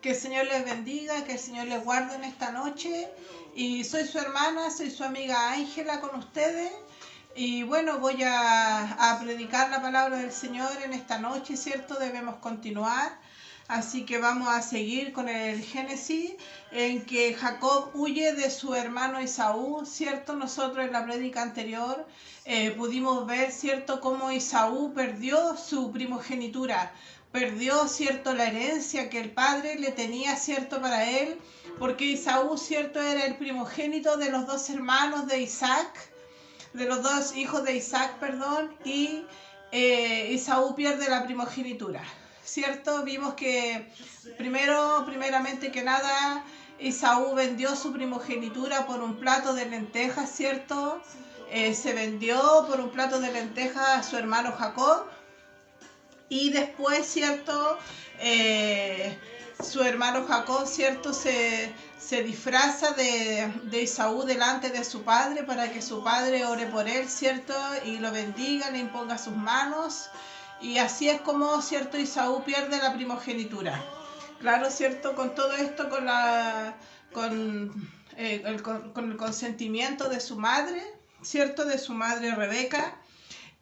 Que el Señor les bendiga, que el Señor les guarde en esta noche. Y soy su hermana, soy su amiga Ángela con ustedes. Y bueno, voy a predicar la palabra del Señor en esta noche, ¿cierto? Debemos continuar. Así que vamos a seguir con el Génesis, en que Jacob huye de su hermano Esaú, ¿cierto? Nosotros en la prédica anterior pudimos ver, ¿cierto?, cómo Esaú perdió su primogenitura, perdió, ¿cierto?, la herencia que el padre le tenía, ¿cierto?, para él, porque Esaú, ¿cierto?, era el primogénito de los dos hermanos de Isaac, de los dos hijos de Isaac, perdón, y Esaú pierde la primogenitura, ¿cierto? Vimos que primeramente que nada, Esaú vendió su primogenitura por un plato de lentejas, ¿cierto? Se vendió por un plato de lentejas a su hermano Jacob, y después, ¿cierto? Su hermano Jacob, ¿cierto? Se disfraza de Esaú delante de su padre para que su padre ore por él, ¿cierto? Y lo bendiga, le imponga sus manos. Y así es como, ¿cierto?, Esaú pierde la primogenitura. Claro, ¿cierto? Con todo esto, con el consentimiento de su madre, ¿cierto? De su madre Rebeca.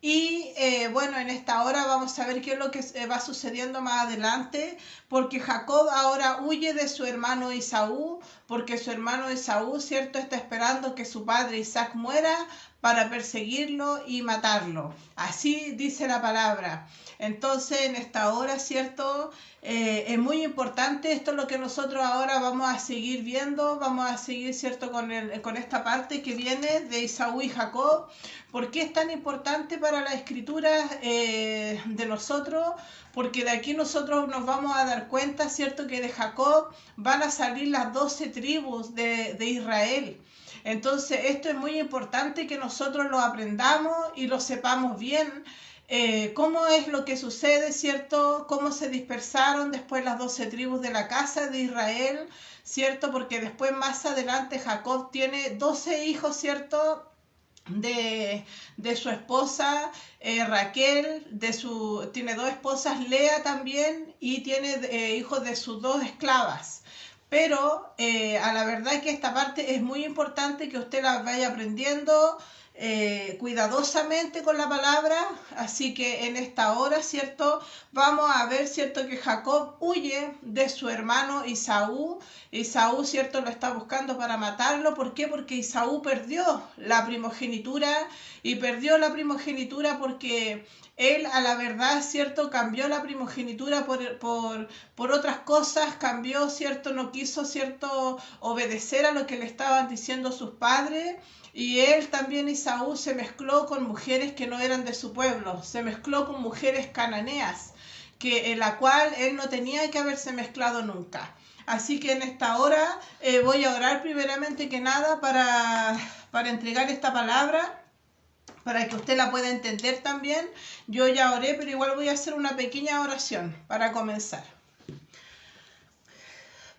Y bueno, en esta hora vamos a ver qué es lo que va sucediendo más adelante, porque Jacob ahora huye de su hermano Esaú, porque su hermano Esaú, ¿cierto?, está esperando que su padre Isaac muera para perseguirlo y matarlo. Así dice la palabra. Entonces, en esta hora, ¿cierto? Es muy importante, esto es lo que nosotros ahora vamos a seguir viendo, vamos a seguir, ¿cierto?, con esta parte que viene de Esaú y Jacob. ¿Por qué es tan importante para la escritura de nosotros? Porque de aquí nosotros nos vamos a dar cuenta, ¿cierto?, que de Jacob van a salir las 12 tribus de Israel. Entonces esto es muy importante que nosotros lo aprendamos y lo sepamos bien. Cómo es lo que sucede, ¿cierto? Cómo se dispersaron después las 12 tribus de la casa de Israel, ¿cierto? Porque después más adelante Jacob tiene 12 hijos, ¿cierto?, de su esposa Raquel, tiene dos esposas, Lea también, y tiene hijos de sus dos esclavas. Pero a la verdad que esta parte es muy importante que usted la vaya aprendiendo cuidadosamente con la palabra. Así que en esta hora, ¿cierto?, vamos a ver, ¿cierto?, que Jacob huye de su hermano Esaú. Esaú, ¿cierto?, lo está buscando para matarlo. ¿Por qué? Porque Esaú perdió la primogenitura, y perdió la primogenitura porque él, a la verdad, ¿cierto?, cambió la primogenitura por otras cosas, cambió, ¿cierto?, no quiso, ¿cierto?, obedecer a lo que le estaban diciendo sus padres. Y él también, Esaú, se mezcló con mujeres que no eran de su pueblo, se mezcló con mujeres cananeas, en la cual él no tenía que haberse mezclado nunca. Así que en esta hora voy a orar primeramente que nada para entregar esta palabra, para que usted la pueda entender también. Yo ya oré, pero igual voy a hacer una pequeña oración para comenzar.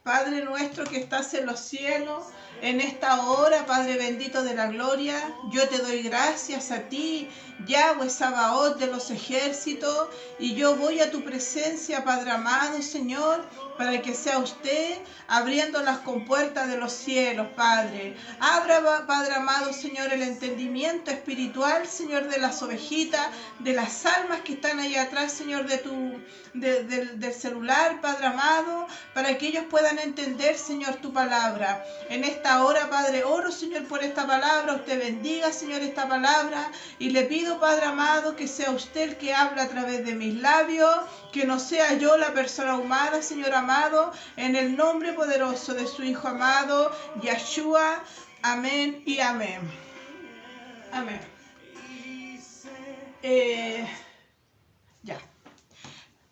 Padre nuestro que estás en los cielos, en esta hora, Padre bendito de la gloria, yo te doy gracias a ti, Yahweh Sabaoth de los ejércitos, y yo voy a tu presencia, Padre amado, Señor, para que sea usted abriendo las compuertas de los cielos, Padre. Abra, Padre amado, Señor, el entendimiento espiritual, Señor, de las ovejitas, de las almas que están ahí atrás, Señor, del celular, Padre amado, para que ellos puedan entender, Señor, tu palabra. En esta hora, Padre, oro, Señor, por esta palabra. Usted bendiga, Señor, esta palabra, y le pido, Padre amado, que sea usted el que habla a través de mis labios, que no sea yo la persona humana, Señor amado, en el nombre poderoso de su Hijo amado, Yeshua. Amén y amén. Amén. Ya.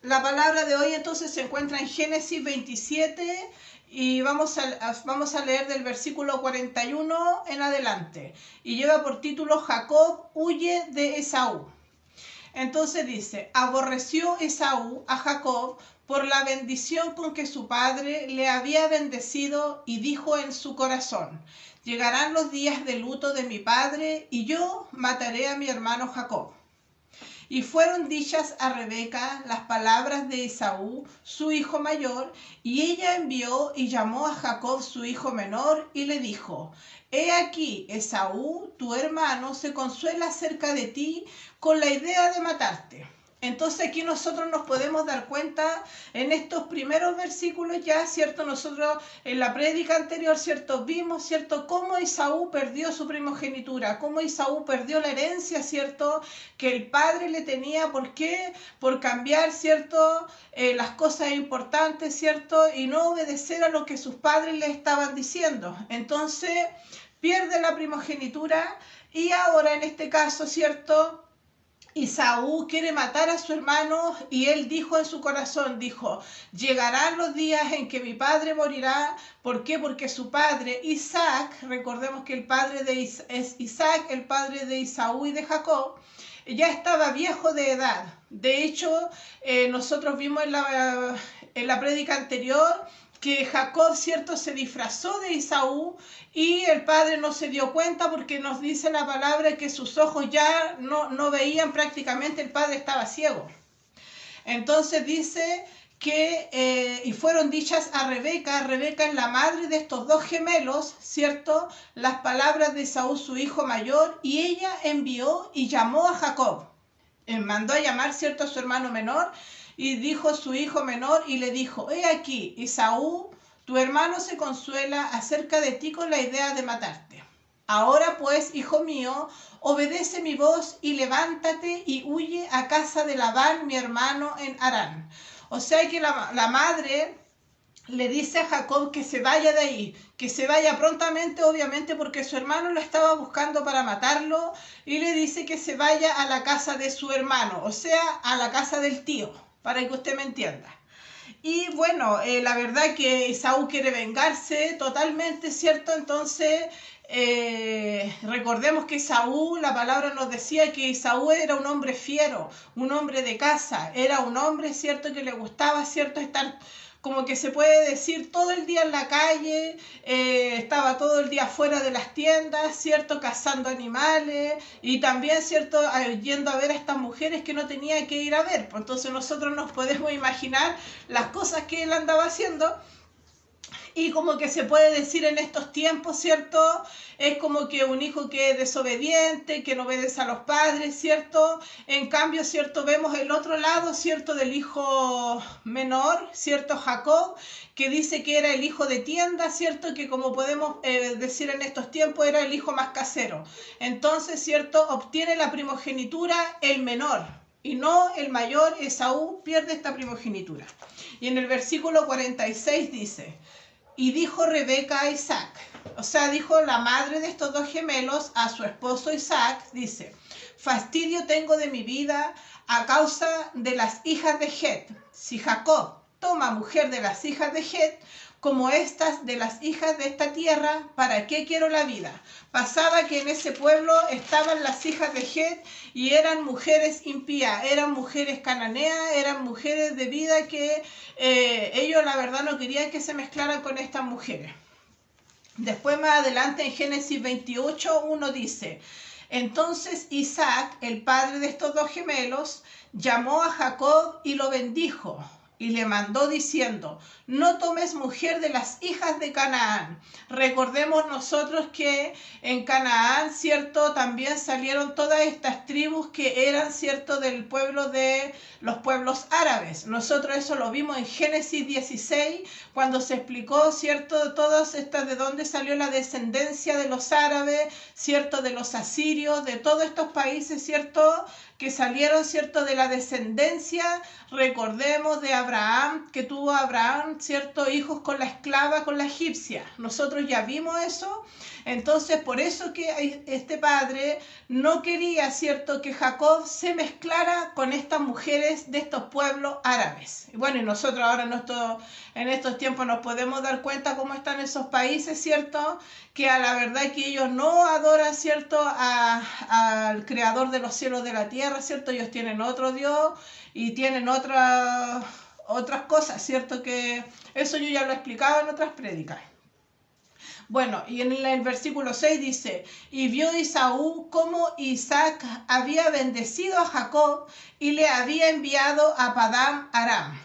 La palabra de hoy entonces se encuentra en Génesis 27 y vamos a leer del versículo 41 en adelante. Y lleva por título Jacob huye de Esaú. Entonces dice, aborreció Esaú a Jacob por la bendición con que su padre le había bendecido, y dijo en su corazón, llegarán los días de luto de mi padre y yo mataré a mi hermano Jacob. Y fueron dichas a Rebeca las palabras de Esaú, su hijo mayor, y ella envió y llamó a Jacob, su hijo menor, y le dijo: He aquí, Esaú, tu hermano, se consuela acerca de ti con la idea de matarte. Entonces aquí nosotros nos podemos dar cuenta en estos primeros versículos ya, ¿cierto? Nosotros en la prédica anterior, ¿cierto? Vimos, ¿cierto? Cómo Esaú perdió su primogenitura, cómo Esaú perdió la herencia, ¿cierto? Que el padre le tenía. ¿Por qué? Por cambiar, ¿cierto? Las cosas importantes, ¿cierto? Y no obedecer a lo que sus padres le estaban diciendo. Entonces pierde la primogenitura y ahora en este caso, ¿cierto? Esaú quiere matar a su hermano y él dijo en su corazón, dijo: llegarán los días en que mi padre morirá. ¿Por qué? Porque su padre Isaac, recordemos que el padre es Isaac, el padre de Esaú y de Jacob, ya estaba viejo de edad. De hecho, nosotros vimos en la prédica anterior que Jacob, ¿cierto?, se disfrazó de Esaú y el padre no se dio cuenta porque nos dice la palabra que sus ojos ya no veían prácticamente, el padre estaba ciego. Entonces dice que, y fueron dichas a Rebeca, Rebeca es la madre de estos dos gemelos, ¿cierto?, las palabras de Esaú, su hijo mayor, y ella envió y llamó a Jacob. Mandó a llamar, ¿cierto?, a su hermano menor, y dijo su hijo menor y le dijo: he aquí, Esaú, tu hermano se consuela acerca de ti con la idea de matarte. Ahora pues, hijo mío, obedece mi voz y levántate y huye a casa de Labán, mi hermano, en Harán. O sea que la madre le dice a Jacob que se vaya de ahí, que se vaya prontamente, obviamente porque su hermano lo estaba buscando para matarlo, y le dice que se vaya a la casa de su hermano, o sea, a la casa del tío, para que usted me entienda. Y bueno, la verdad que Esaú quiere vengarse totalmente, ¿cierto? Entonces, recordemos que Esaú, la palabra nos decía que Esaú era un hombre fiero, un hombre de casa, era un hombre, ¿cierto?, que le gustaba, ¿cierto?, estar, como que se puede decir, todo el día en la calle, estaba todo el día fuera de las tiendas, ¿cierto?, cazando animales y también, ¿cierto?, yendo a ver a estas mujeres que no tenía que ir a ver. Pues entonces nosotros nos podemos imaginar las cosas que él andaba haciendo. Y como que se puede decir en estos tiempos, ¿cierto? Es como que un hijo que es desobediente, que no obedece a los padres, ¿cierto? En cambio, ¿cierto?, vemos el otro lado, ¿cierto?, del hijo menor, ¿cierto?, Jacob, que dice que era el hijo de tienda, ¿cierto?, que como podemos decir en estos tiempos, era el hijo más casero. Entonces, ¿cierto?, obtiene la primogenitura el menor, y no el mayor. Esaú pierde esta primogenitura. Y en el versículo 46 dice: y dijo Rebeca a Isaac, o sea, dijo la madre de estos dos gemelos a su esposo Isaac, dice: fastidio tengo de mi vida a causa de las hijas de Het. Si Jacob toma mujer de las hijas de Het, como estas de las hijas de esta tierra, ¿para qué quiero la vida? Pasaba que en ese pueblo estaban las hijas de Het y eran mujeres impías, eran mujeres cananeas, eran mujeres de vida que ellos la verdad no querían que se mezclaran con estas mujeres. Después más adelante en Génesis 28:1 dice: entonces Isaac, el padre de estos dos gemelos, llamó a Jacob y lo bendijo. Y le mandó diciendo: no tomes mujer de las hijas de Canaán. Recordemos nosotros que en Canaán, ¿cierto?, también salieron todas estas tribus que eran, ¿cierto?, del pueblo de los pueblos árabes. Nosotros eso lo vimos en Génesis 16, cuando se explicó, ¿cierto?, todas estas, de dónde salió la descendencia de los árabes, ¿cierto?, de los asirios, de todos estos países, ¿cierto?, que salieron, ¿cierto?, de la descendencia. Recordemos de Abraham, que tuvo Abraham, ¿cierto?, hijos con la esclava, con la egipcia. Nosotros ya vimos eso. Entonces, por eso que este padre no quería, ¿cierto?, que Jacob se mezclara con estas mujeres de estos pueblos árabes. Y bueno, y nosotros ahora en estos tiempos nos podemos dar cuenta cómo están esos países, ¿cierto?, que a la verdad que ellos no adoran, ¿cierto?, al creador de los cielos de la tierra, ¿cierto? Ellos tienen otro Dios y tienen otras cosas, ¿cierto? Que eso yo ya lo he explicado en otras prédicas. Bueno, y en el versículo 6 dice, y vio Esaú cómo Isaac había bendecido a Jacob y le había enviado a Padán Aram,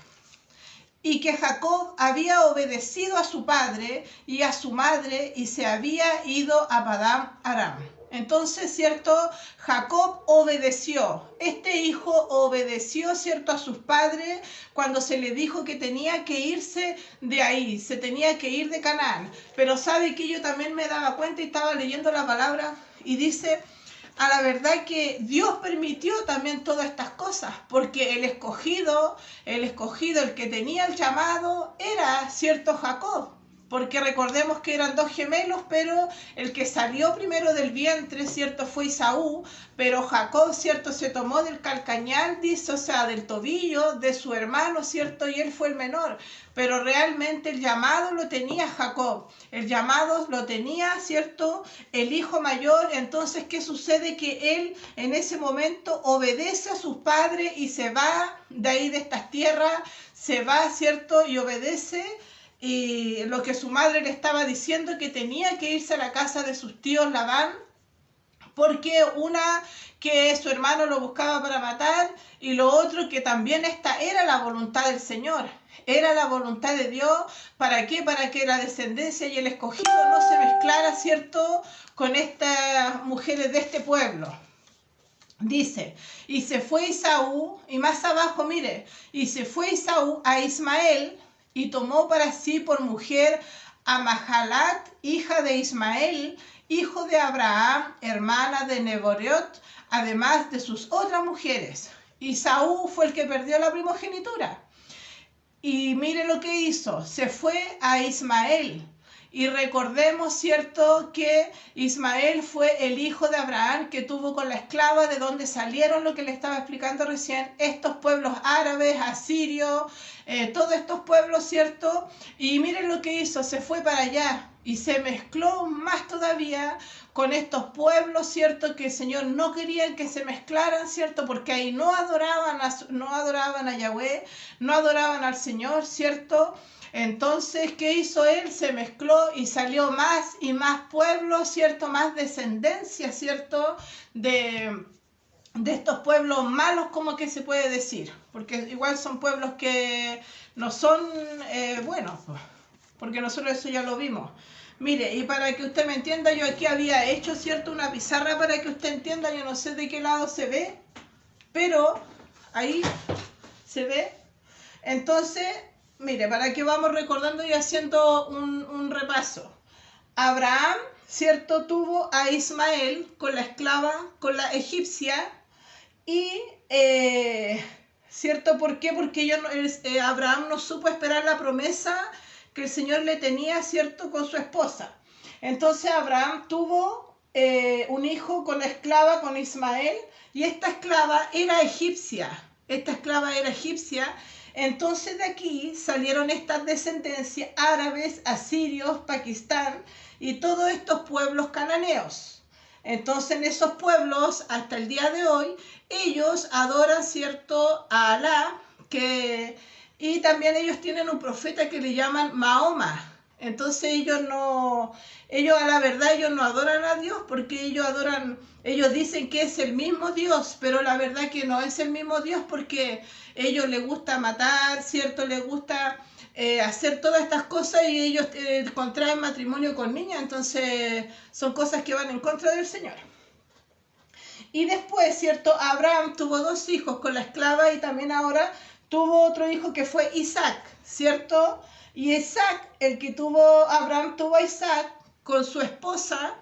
y que Jacob había obedecido a su padre y a su madre y se había ido a Padán Aram. Entonces, ¿cierto? Jacob obedeció. Este hijo obedeció, ¿cierto? A sus padres cuando se le dijo que tenía que irse de ahí, se tenía que ir de Canaán. Pero sabe que yo también me daba cuenta y estaba leyendo la palabra y dice, a la verdad que Dios permitió también todas estas cosas, porque el escogido, el que tenía el llamado era, ¿cierto? Jacob. Porque recordemos que eran dos gemelos, pero el que salió primero del vientre, ¿cierto? Fue Esaú, pero Jacob, ¿cierto? Se tomó del calcañal, dice, o sea, del tobillo de su hermano, ¿cierto? Y él fue el menor. Pero realmente el llamado lo tenía Jacob, el llamado lo tenía, ¿cierto? El hijo mayor. Entonces, ¿qué sucede? Que él en ese momento obedece a sus padres y se va de ahí, de estas tierras, se va, ¿cierto? Y obedece. Y lo que su madre le estaba diciendo, que tenía que irse a la casa de sus tíos Labán, porque una, que su hermano lo buscaba para matar, y lo otro, que también esta era la voluntad del Señor, era la voluntad de Dios. ¿Para qué? Para que la descendencia y el escogido no se mezclara, ¿cierto?, con estas mujeres de este pueblo. Dice, y se fue Esaú, y más abajo, mire, y se fue Esaú a Ismael, y tomó para sí por mujer a Mahalat, hija de Ismael, hijo de Abraham, hermana de Neboriot, además de sus otras mujeres. Esaú fue el que perdió la primogenitura. Y mire lo que hizo, se fue a Ismael. Y recordemos, ¿cierto?, que Ismael fue el hijo de Abraham que tuvo con la esclava, de donde salieron, lo que le estaba explicando recién, estos pueblos árabes, asirios, todos estos pueblos, ¿cierto? Y miren lo que hizo, se fue para allá y se mezcló más todavía con estos pueblos, ¿cierto?, que el Señor no quería que se mezclaran, ¿cierto?, porque ahí no adoraban a Yahweh, no adoraban al Señor, ¿cierto? Entonces, ¿qué hizo él? Se mezcló y salió más y más pueblos, ¿cierto? Más descendencia, ¿cierto? De estos pueblos malos, como que se puede decir, porque igual son pueblos que no son buenos, porque nosotros eso ya lo vimos. Mire, y para que usted me entienda, yo aquí había hecho, ¿cierto?, una pizarra para que usted entienda, yo no sé de qué lado se ve, pero ahí se ve. Entonces, mire, para que vamos recordando y haciendo un repaso. Abraham, ¿cierto?, tuvo a Ismael con la esclava, con la egipcia, y, ¿cierto? ¿Por qué? Porque Abraham no supo esperar la promesa que el Señor le tenía, ¿cierto?, con su esposa. Entonces Abraham tuvo un hijo con la esclava, con Ismael, y esta esclava era egipcia. Entonces de aquí salieron estas descendencias árabes, asirios, Pakistán y todos estos pueblos cananeos. Entonces en esos pueblos, hasta el día de hoy, ellos adoran, ¿cierto?, a Alá, y también ellos tienen un profeta que le llaman Mahoma. Entonces ellos a la verdad, ellos no adoran a Dios, porque ellos dicen que es el mismo Dios, pero la verdad que no es el mismo Dios, porque ellos les gusta matar, ¿cierto? Les gusta hacer todas estas cosas, y ellos contraen matrimonio con niñas, entonces son cosas que van en contra del Señor. Y después, ¿cierto?, Abraham tuvo 2 hijos con la esclava, y también ahora tuvo otro hijo que fue Isaac, ¿cierto? Y Isaac, Abraham tuvo a Isaac con su esposa,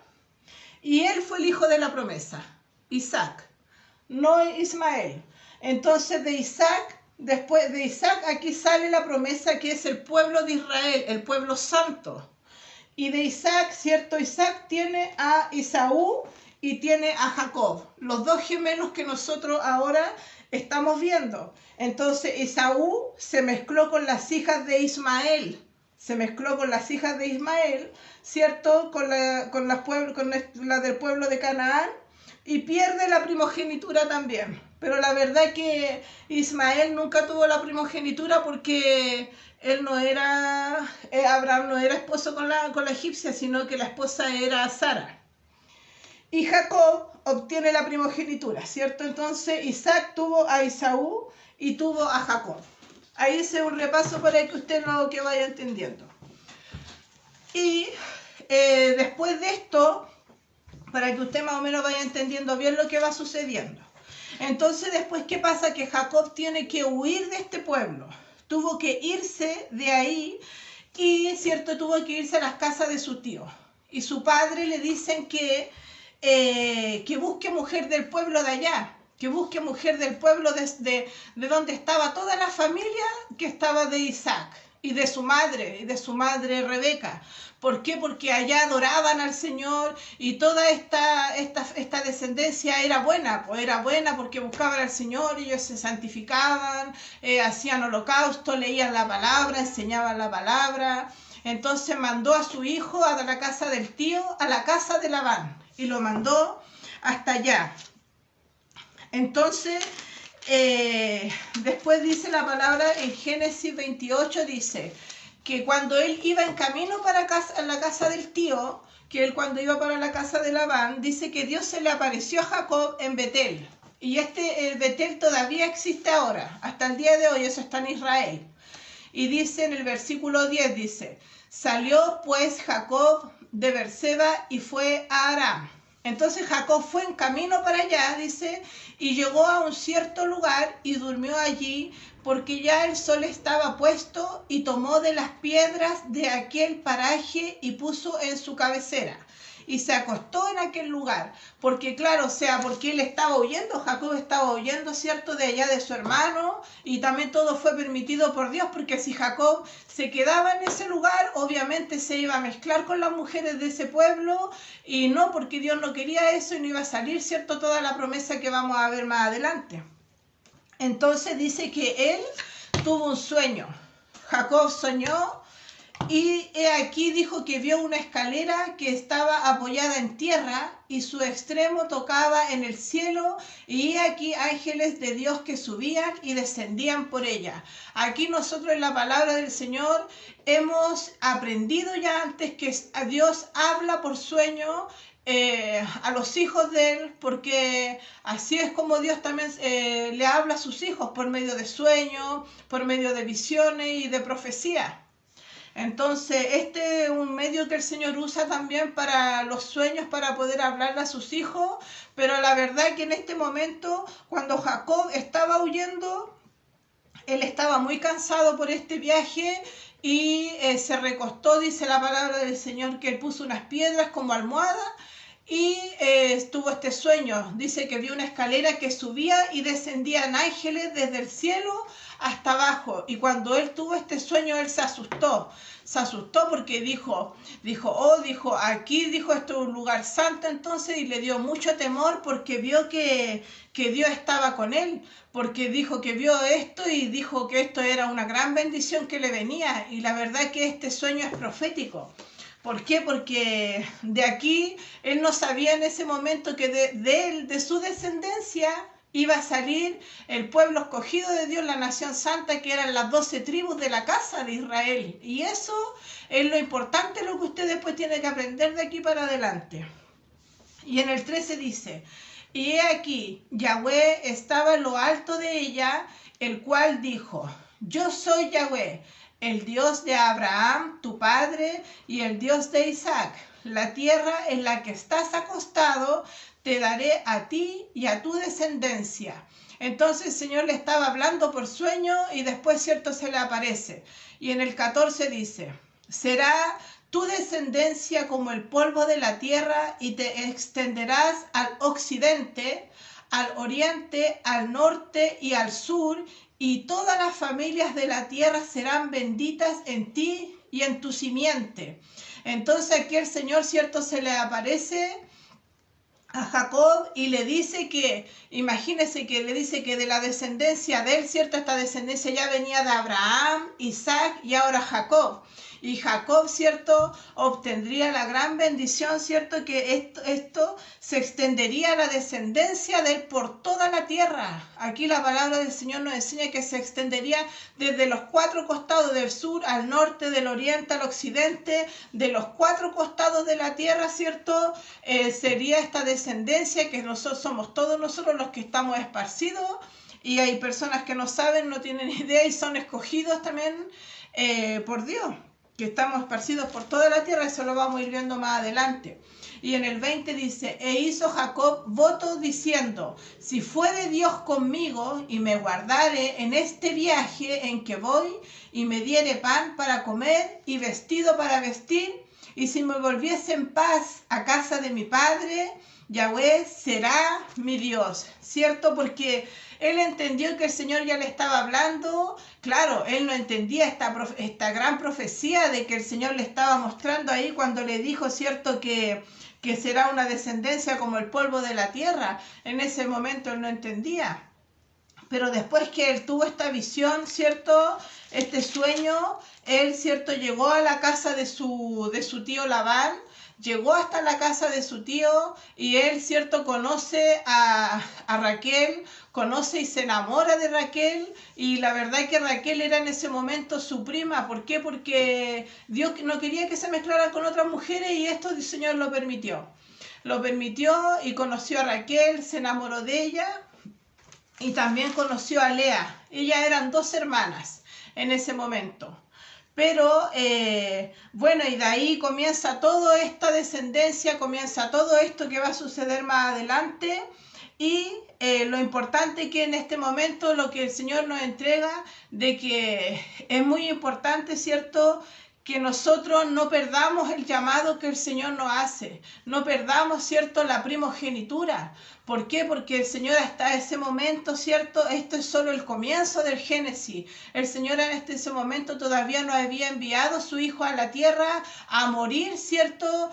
y él fue el hijo de la promesa, Isaac, no Ismael. Entonces después de Isaac, aquí sale la promesa, que es el pueblo de Israel, el pueblo santo. Y de Isaac, ¿cierto? Isaac tiene a Esaú y tiene a Jacob, los 2 gemelos que nosotros ahora estamos viendo. Entonces Esaú se mezcló con las hijas de Ismael, ¿cierto?, con la del pueblo de Canaán, y pierde la primogenitura también. Pero la verdad que Ismael nunca tuvo la primogenitura porque él no era, Abraham no era esposo con la egipcia, sino que la esposa era Sara. Y Jacob obtiene la primogenitura, ¿cierto? Entonces Isaac tuvo a Esaú y tuvo a Jacob. Ahí hice un repaso para que usted lo que vaya entendiendo. Y después de esto, para que usted más o menos vaya entendiendo bien lo que va sucediendo. Entonces después, ¿qué pasa? Que Jacob tiene que huir de este pueblo. Tuvo que irse de ahí y, ¿cierto? Tuvo que irse a las casas de su tío. Y su padre le dicen que busque mujer del pueblo de allá, que busque mujer del pueblo de donde estaba toda la familia que estaba de Isaac y de su madre Rebeca. ¿Por qué? Porque allá adoraban al Señor y toda esta descendencia era buena, pues era buena porque buscaban al Señor, ellos se santificaban, hacían holocausto, leían la palabra, enseñaban la palabra. Entonces mandó a su hijo a la casa del tío, a la casa de Labán, y lo mandó hasta allá. Entonces, después dice la palabra en Génesis 28, dice que cuando él iba en camino para la casa del tío, que él cuando iba para la casa de Labán, dice que Dios se le apareció a Jacob en Betel. Y el Betel todavía existe ahora, hasta el día de hoy, eso está en Israel. Y dice en el versículo 10, dice, salió pues Jacob de Beerseba y fue a Aram. Entonces Jacob fue en camino para allá, dice, y llegó a un cierto lugar y durmió allí, porque ya el sol estaba puesto, y tomó de las piedras de aquel paraje y puso en su cabecera. Y se acostó en aquel lugar, porque claro, o sea, porque él estaba huyendo, Jacob estaba huyendo, ¿cierto?, de allá de su hermano, y también todo fue permitido por Dios, porque si Jacob se quedaba en ese lugar, obviamente se iba a mezclar con las mujeres de ese pueblo, y no, porque Dios no quería eso, y no iba a salir, ¿cierto?, toda la promesa que vamos a ver más adelante. Entonces dice que él tuvo un sueño, Jacob soñó, y he aquí dijo que vio una escalera que estaba apoyada en tierra y su extremo tocaba en el cielo, y he aquí ángeles de Dios que subían y descendían por ella. Aquí nosotros en la palabra del Señor hemos aprendido ya antes que Dios habla por sueño a los hijos de él, porque así es como Dios también le habla a sus hijos, por medio de sueños, por medio de visiones y de profecía. Entonces, este es un medio que el Señor usa también para los sueños, para poder hablarle a sus hijos, pero la verdad que en este momento, cuando Jacob estaba huyendo, él estaba muy cansado por este viaje y se recostó, dice la palabra del Señor, que él puso unas piedras como almohada y tuvo este sueño. Dice que vio una escalera que subía y descendían ángeles desde el cielo hasta abajo, y cuando él tuvo este sueño, él se asustó porque dijo, aquí, dijo, esto es un lugar santo, entonces, y le dio mucho temor porque vio que Dios estaba con él, porque dijo que vio esto y dijo que esto era una gran bendición que le venía, y la verdad que este sueño es profético. ¿Por qué? Porque de aquí él no sabía en ese momento que de su descendencia iba a salir el pueblo escogido de Dios, la nación santa, que eran las 12 tribus de la casa de Israel. Y eso es lo importante, lo que usted después tiene que aprender de aquí para adelante. Y en el 13 dice, y he aquí, Yahweh estaba en lo alto de ella, el cual dijo, yo soy Yahweh, el Dios de Abraham, tu padre, y el Dios de Isaac. La tierra en la que estás acostado te daré a ti y a tu descendencia. Entonces el Señor le estaba hablando por sueño y después, cierto, se le aparece. Y en el 14 dice, será tu descendencia como el polvo de la tierra y te extenderás al occidente, al oriente, al norte y al sur, y todas las familias de la tierra serán benditas en ti y en tu simiente. Entonces aquí el Señor, cierto, se le aparece a Jacob y le dice que, imagínense que le dice que de la descendencia de él, ¿cierto? Esta descendencia ya venía de Abraham, Isaac y ahora Jacob. Y Jacob, ¿cierto?, obtendría la gran bendición, ¿cierto?, que esto se extendería a la descendencia de él por toda la tierra. Aquí la palabra del Señor nos enseña que se extendería desde los cuatro costados, del sur al norte, del oriente al occidente, de los cuatro costados de la tierra, ¿cierto? Sería esta descendencia que nosotros somos todos nosotros los que estamos esparcidos, y hay personas que no saben, no tienen idea y son escogidos también por Dios, que estamos esparcidos por toda la tierra. Eso lo vamos a ir viendo más adelante. Y en el 20 dice, e hizo Jacob voto diciendo, si fuere Dios conmigo y me guardare en este viaje en que voy, y me diere pan para comer y vestido para vestir, y si me volviese en paz a casa de mi padre, Yahweh será mi Dios, ¿cierto? Porque él entendió que el Señor ya le estaba hablando. Claro, él no entendía esta gran profecía de que el Señor le estaba mostrando ahí cuando le dijo, ¿cierto?, que será una descendencia como el polvo de la tierra. En ese momento él no entendía. Pero después que él tuvo esta visión, ¿cierto?, este sueño, él, ¿cierto?, llegó a la casa de su tío Labán, llegó hasta la casa de su tío y él, ¿cierto?, conoce a Raquel, conoce y se enamora de Raquel, y la verdad es que Raquel era en ese momento su prima. ¿Por qué? Porque Dios no quería que se mezclara con otras mujeres y esto el Señor lo permitió. Lo permitió y conoció a Raquel, se enamoró de ella y también conoció a Lea. Ellas eran dos hermanas en ese momento. Pero bueno, y de ahí comienza toda esta descendencia, comienza todo esto que va a suceder más adelante. Y lo importante que en este momento lo que el Señor nos entrega, de que es muy importante, ¿cierto?, que nosotros no perdamos el llamado que el Señor nos hace, no perdamos, ¿cierto?, la primogenitura. ¿Por qué? Porque el Señor hasta ese momento, ¿cierto?, esto es solo el comienzo del Génesis. El Señor en ese momento todavía no había enviado a su Hijo a la tierra a morir, ¿cierto?,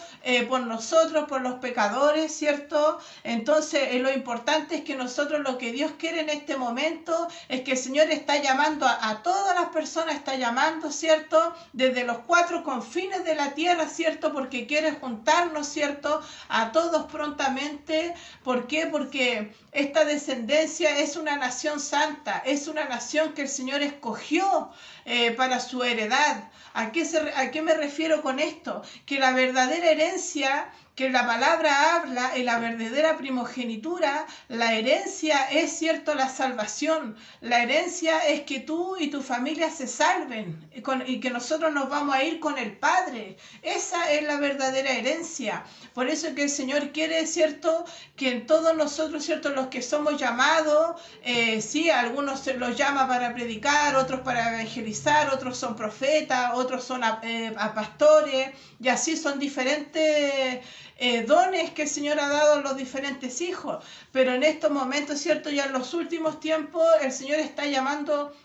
por nosotros, por los pecadores, ¿cierto? Entonces, lo importante es que nosotros, lo que Dios quiere en este momento es que el Señor está llamando a todas las personas, está llamando, ¿cierto?, desde los cuatro confines de la tierra, ¿cierto?, porque quiere juntarnos, ¿cierto?, a todos prontamente. ¿Por qué? Porque esta descendencia es una nación santa, es una nación que el Señor escogió para su heredad. ¿A qué me refiero con esto? Que la verdadera herencia que la palabra habla, en la verdadera primogenitura, la herencia es, cierto, la salvación. La herencia es que tú y tu familia se salven y que nosotros nos vamos a ir con el Padre. Esa es la verdadera herencia. Por eso que el Señor quiere, ¿cierto?, que en todos nosotros, ¿cierto?, los que somos llamados, sí, algunos se los llama para predicar, otros para evangelizar, otros son profetas, otros son a pastores, y así son diferentes dones que el Señor ha dado a los diferentes hijos. Pero en estos momentos, ¿cierto?, ya en los últimos tiempos, el Señor está llamando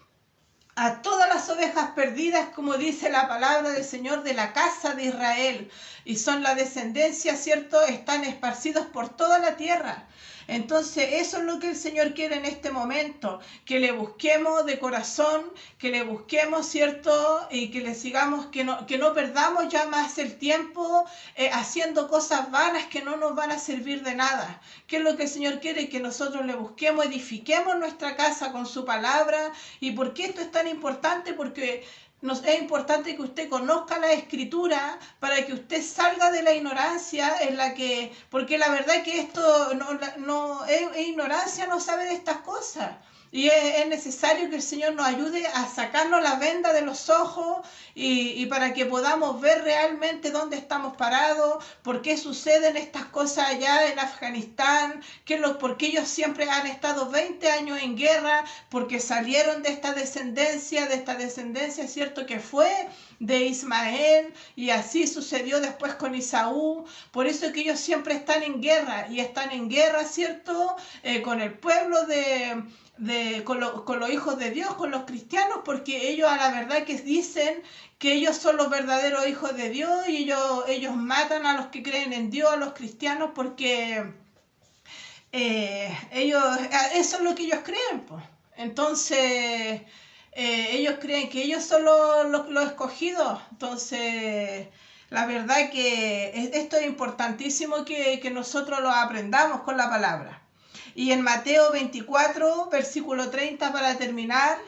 a todas las ovejas perdidas, como dice la palabra del Señor, de la casa de Israel. Y son la descendencia, ¿cierto?, están esparcidos por toda la tierra. Entonces, eso es lo que el Señor quiere en este momento, que le busquemos de corazón, que le busquemos, ¿cierto?, y que le sigamos, que no perdamos ya más el tiempo haciendo cosas vanas que no nos van a servir de nada. ¿Qué es lo que el Señor quiere? Que nosotros le busquemos, edifiquemos nuestra casa con su palabra. ¿Y por qué esto es tan importante? Porque es importante que usted conozca la Escritura para que usted salga de la ignorancia en la que, porque la verdad es que esto no es ignorancia no saber estas cosas. Y es necesario que el Señor nos ayude a sacarnos la venda de los ojos y para que podamos ver realmente dónde estamos parados, por qué suceden estas cosas allá en Afganistán, por qué ellos siempre han estado 20 años en guerra, porque salieron de esta descendencia, ¿cierto?, que fue de Ismael, y así sucedió después con Isaú. Por eso es que ellos siempre están en guerra, y están en guerra, ¿cierto?, con el pueblo con los hijos de Dios, con los cristianos, porque ellos a la verdad que dicen que ellos son los verdaderos hijos de Dios, y ellos matan a los que creen en Dios, a los cristianos, porque ellos, eso es lo que ellos creen, pues. Entonces, ellos creen que ellos son los escogidos. Entonces, la verdad que esto es importantísimo que nosotros lo aprendamos con la palabra. Y en Mateo 24, versículo 30, para terminar,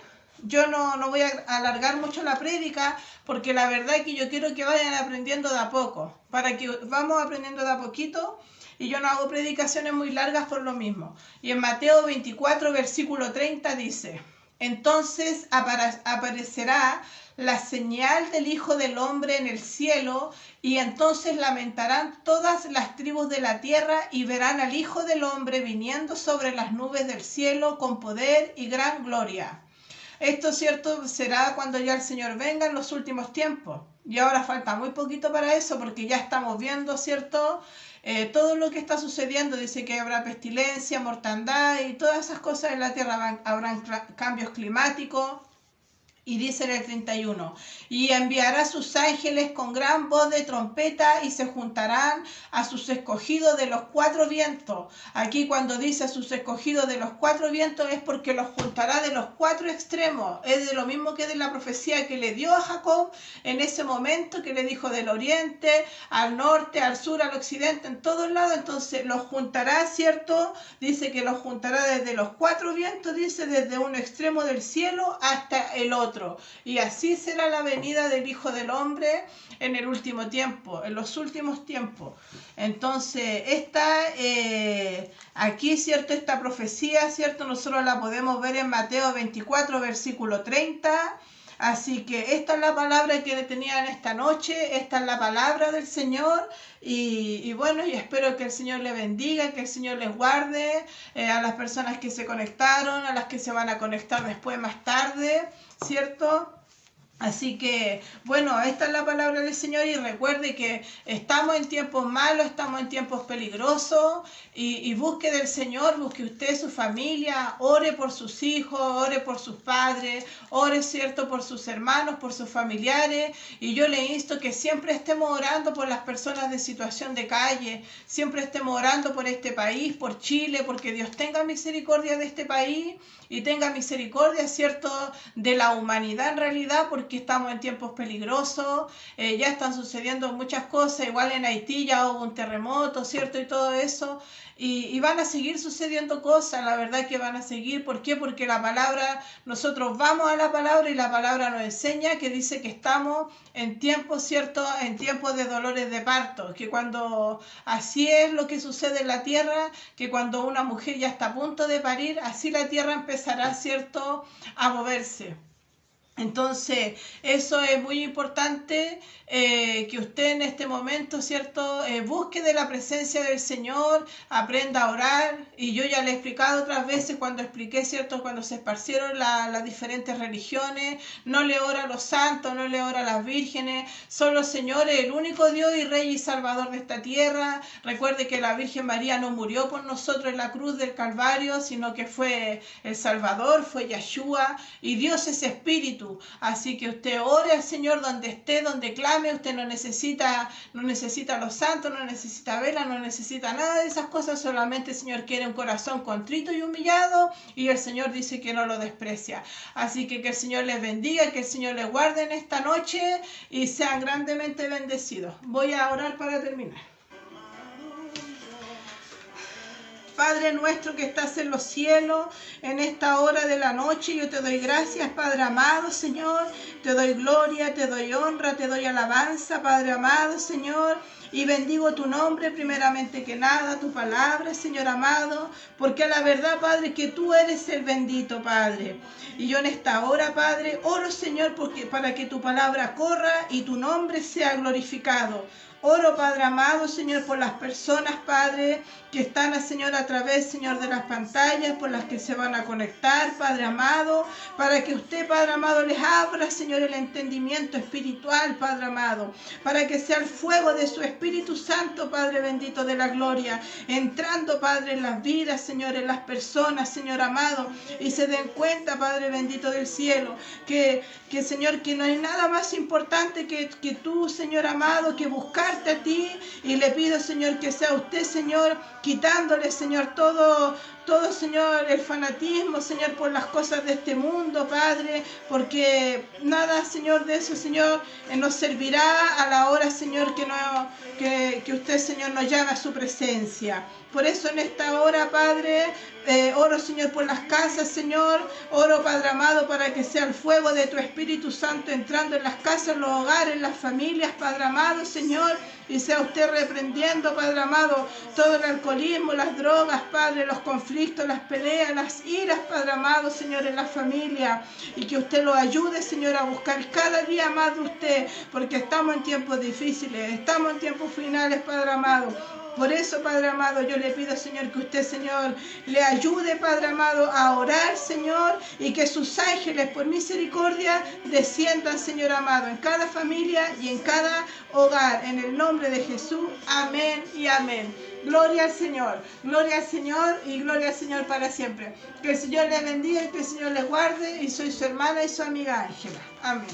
yo no voy a alargar mucho la prédica, porque la verdad es que yo quiero que vayan aprendiendo de a poco, para que vamos aprendiendo de a poquito, y yo no hago predicaciones muy largas por lo mismo. Y en Mateo 24, versículo 30 dice: entonces aparecerá la señal del Hijo del Hombre en el cielo, y entonces lamentarán todas las tribus de la tierra y verán al Hijo del Hombre viniendo sobre las nubes del cielo con poder y gran gloria. Esto, cierto, será cuando ya el Señor venga en los últimos tiempos. Y ahora falta muy poquito para eso, porque ya estamos viendo, cierto, todo lo que está sucediendo. Dice que habrá pestilencia, mortandad y todas esas cosas en la tierra. Habrán cambios climáticos. Y dice en el 31, y enviará sus ángeles con gran voz de trompeta y se juntarán a sus escogidos de los cuatro vientos. Aquí cuando dice a sus escogidos de los cuatro vientos es porque los juntará de los cuatro extremos. Es de lo mismo que de la profecía que le dio a Jacob en ese momento, que le dijo del oriente, al norte, al sur, al occidente, en todos lados. Entonces los juntará, ¿cierto? Dice que los juntará desde los cuatro vientos, dice desde un extremo del cielo hasta el otro. Y así será la venida del Hijo del Hombre en el último tiempo, en los últimos tiempos. Entonces, aquí, ¿cierto? Esta profecía, ¿cierto? Nosotros la podemos ver en Mateo 24, versículo 30. Así que esta es la palabra que tenían esta noche, esta es la palabra del Señor, y bueno, y espero que el Señor les bendiga, que el Señor les guarde, a las personas que se conectaron, a las que se van a conectar después más tarde, ¿cierto? Así que, bueno, esta es la palabra del Señor, y recuerde que estamos en tiempos malos, estamos en tiempos peligrosos, y busque del Señor, busque usted su familia, ore por sus hijos, ore por sus padres, ore, ¿cierto?, por sus hermanos, por sus familiares, y yo le insto que siempre estemos orando por las personas de situación de calle, siempre estemos orando por este país, por Chile, porque Dios tenga misericordia de este país y tenga misericordia, ¿cierto?, de la humanidad en realidad, porque estamos en tiempos peligrosos, ya están sucediendo muchas cosas, igual en Haití ya hubo un terremoto, ¿cierto?, y todo eso, y van a seguir sucediendo cosas, la verdad que van a seguir. ¿Por qué? Porque la palabra, nosotros vamos a la palabra y la palabra nos enseña que dice que estamos en tiempos, ¿cierto?, en tiempos de dolores de parto, que cuando así es lo que sucede en la tierra, que cuando una mujer ya está a punto de parir, así la tierra empezará, ¿cierto?, a moverse. Entonces, eso es muy importante, que usted en este momento, ¿cierto?, busque de la presencia del Señor, aprenda a orar. Y yo ya le he explicado otras veces cuando expliqué, ¿cierto?, cuando se esparcieron las diferentes religiones, no le ora a los santos, no le ora a las vírgenes, solo el Señor es el único Dios y Rey y Salvador de esta tierra. Recuerde que la Virgen María no murió por nosotros en la cruz del Calvario, sino que fue el Salvador, fue Yeshua, y Dios es Espíritu. Así que usted ore al Señor donde esté, donde clame. Usted no necesita los santos, no necesita vela, no necesita nada de esas cosas. Solamente el Señor quiere un corazón contrito y humillado, y el Señor dice que no lo desprecia. Así que el Señor les bendiga, que el Señor les guarde en esta noche y sean grandemente bendecidos. Voy a orar para terminar. Padre nuestro que estás en los cielos, en esta hora de la noche, yo te doy gracias, Padre amado, Señor. Te doy gloria, te doy honra, te doy alabanza, Padre amado, Señor. Y bendigo tu nombre, primeramente que nada, tu palabra, Señor amado, porque a la verdad, Padre, que tú eres el bendito, Padre. Y yo en esta hora, Padre, oro, Señor, para que tu palabra corra y tu nombre sea glorificado. Oro, Padre amado, Señor, por las personas, Padre, que están, Señor, a través, Señor, de las pantallas, por las que se van a conectar, Padre amado, para que usted, Padre amado, les abra, Señor, el entendimiento espiritual, Padre amado, para que sea el fuego de su espíritu, Espíritu Santo, Padre bendito de la gloria, entrando, Padre, en las vidas, Señor, en las personas, Señor amado, y se den cuenta, Padre bendito del cielo, que Señor, que no hay nada más importante que tú, Señor amado, que buscarte a ti. Y le pido, Señor, que sea usted, Señor, quitándole, Señor, todo, Señor, el fanatismo, Señor, por las cosas de este mundo, Padre, porque nada, Señor, de eso, Señor, nos servirá a la hora, Señor, que usted, Señor, nos llame a su presencia. Por eso en esta hora, Padre, oro, Señor, por las casas, Señor. Oro, Padre amado, para que sea el fuego de tu Espíritu Santo entrando en las casas, los hogares, las familias, Padre amado, Señor. Y sea usted reprendiendo, Padre amado, todo el alcoholismo, las drogas, Padre, los conflictos, las peleas, las iras, Padre amado, Señor, en la familia. Y que usted lo ayude, Señor, a buscar cada día más de usted, porque estamos en tiempos difíciles, estamos en tiempos finales, Padre amado. Por eso, Padre amado, yo le pido, Señor, que usted, Señor, le ayude, Padre amado, a orar, Señor, y que sus ángeles, por misericordia, desciendan, Señor amado, en cada familia y en cada hogar. En el nombre de Jesús, amén y amén. Gloria al Señor y gloria al Señor para siempre. Que el Señor le bendiga y que el Señor le guarde. Y soy su hermana y su amiga Ángela. Amén.